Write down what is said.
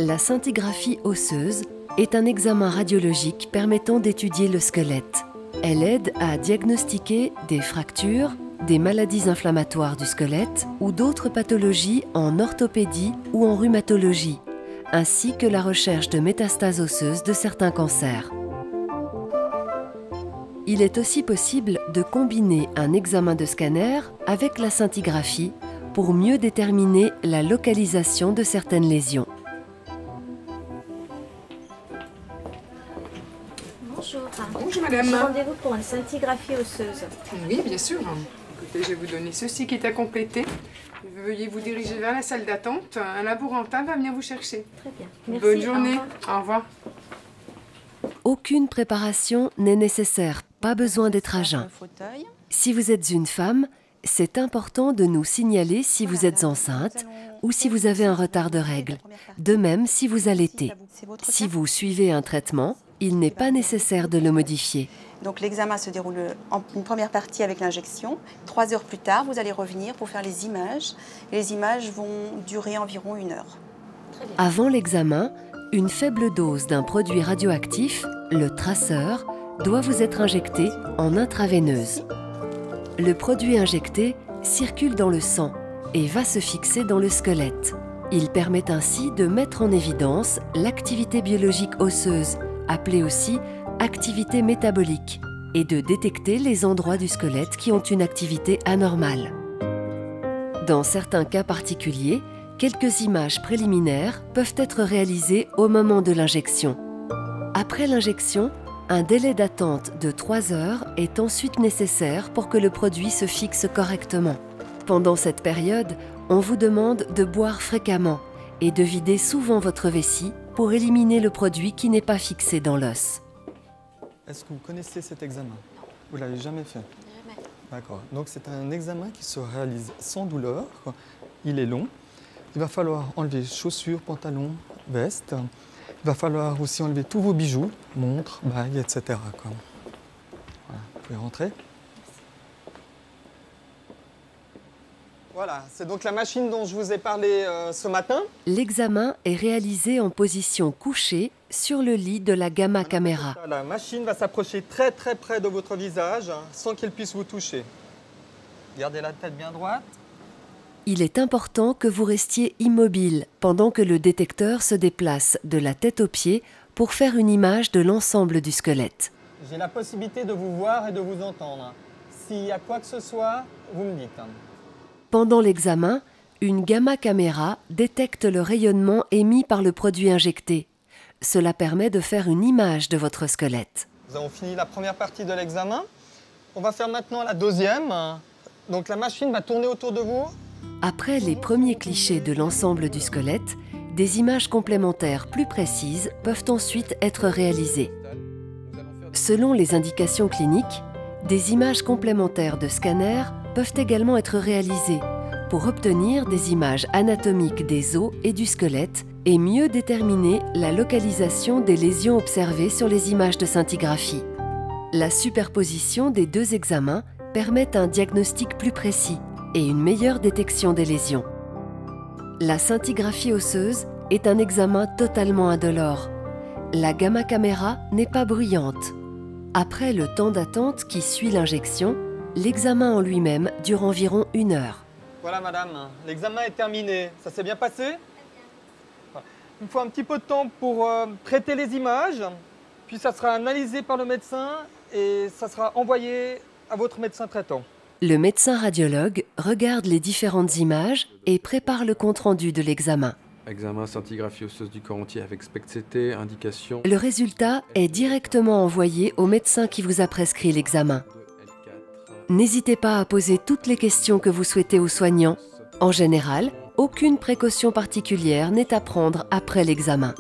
La scintigraphie osseuse est un examen radiologique permettant d'étudier le squelette. Elle aide à diagnostiquer des fractures, des maladies inflammatoires du squelette ou d'autres pathologies en orthopédie ou en rhumatologie, ainsi que la recherche de métastases osseuses de certains cancers. Il est aussi possible de combiner un examen de scanner avec la scintigraphie pour mieux déterminer la localisation de certaines lésions. Bonjour. Bonjour madame. J'ai rendez-vous pour une scintigraphie osseuse. Oui, bien sûr. Écoutez, je vais vous donner ceci qui est à compléter. Veuillez vous diriger vers la salle d'attente. Un laborantin va venir vous chercher. Très bien. Merci. Bonne journée. Au revoir. Au revoir. Aucune préparation n'est nécessaire, pas besoin d'être à jeun. Si vous êtes une femme, c'est important de nous signaler si vous êtes enceinte ou si vous avez un retard de règles. De même si vous allaitez. Si vous suivez un traitement, il n'est pas nécessaire de le modifier. Donc l'examen se déroule en une première partie avec l'injection. 3 heures plus tard, vous allez revenir pour faire les images. Et les images vont durer environ 1 heure. Avant l'examen, une faible dose d'un produit radioactif, le traceur, doit vous être injecté en intraveineuse. Le produit injecté circule dans le sang et va se fixer dans le squelette. Il permet ainsi de mettre en évidence l'activité biologique osseuse, appelée aussi activité métabolique, et de détecter les endroits du squelette qui ont une activité anormale. Dans certains cas particuliers, quelques images préliminaires peuvent être réalisées au moment de l'injection. Après l'injection, un délai d'attente de 3 heures est ensuite nécessaire pour que le produit se fixe correctement. Pendant cette période, on vous demande de boire fréquemment et de vider souvent votre vessie pour éliminer le produit qui n'est pas fixé dans l'os. Est-ce que vous connaissez cet examen? Vous ne l'avez jamais fait? Jamais. D'accord. Donc c'est un examen qui se réalise sans douleur. Il est long. Il va falloir enlever chaussures, pantalons, vestes. Il va falloir aussi enlever tous vos bijoux, montres, bagues, etc. Voilà. Vous pouvez rentrer. Voilà, c'est donc la machine dont je vous ai parlé ce matin. L'examen est réalisé en position couchée sur le lit de la gamma caméra. La machine va s'approcher très très près de votre visage sans qu'elle puisse vous toucher. Gardez la tête bien droite. Il est important que vous restiez immobile pendant que le détecteur se déplace de la tête aux pieds pour faire une image de l'ensemble du squelette. J'ai la possibilité de vous voir et de vous entendre. S'il y a quoi que ce soit, vous me dites. Pendant l'examen, une gamma caméra détecte le rayonnement émis par le produit injecté. Cela permet de faire une image de votre squelette. Nous avons fini la première partie de l'examen. On va faire maintenant la deuxième. Donc la machine va tourner autour de vous. Après les premiers clichés de l'ensemble du squelette, des images complémentaires plus précises peuvent ensuite être réalisées. Selon les indications cliniques, des images complémentaires de scanner peuvent également être réalisées pour obtenir des images anatomiques des os et du squelette et mieux déterminer la localisation des lésions observées sur les images de scintigraphie. La superposition des deux examens permet un diagnostic plus précis et une meilleure détection des lésions. La scintigraphie osseuse est un examen totalement indolore. La gamma caméra n'est pas bruyante. Après le temps d'attente qui suit l'injection, l'examen en lui-même dure environ 1 heure. Voilà madame, l'examen est terminé. Ça s'est bien passé? Il me faut un petit peu de temps pour traiter les images, puis ça sera analysé par le médecin et ça sera envoyé à votre médecin traitant. Le médecin radiologue regarde les différentes images et prépare le compte-rendu de l'examen. Examen scintigraphie osseuse du corps entier avec SPECT-CT, indication. Le résultat est directement envoyé au médecin qui vous a prescrit l'examen. N'hésitez pas à poser toutes les questions que vous souhaitez aux soignants. En général, aucune précaution particulière n'est à prendre après l'examen.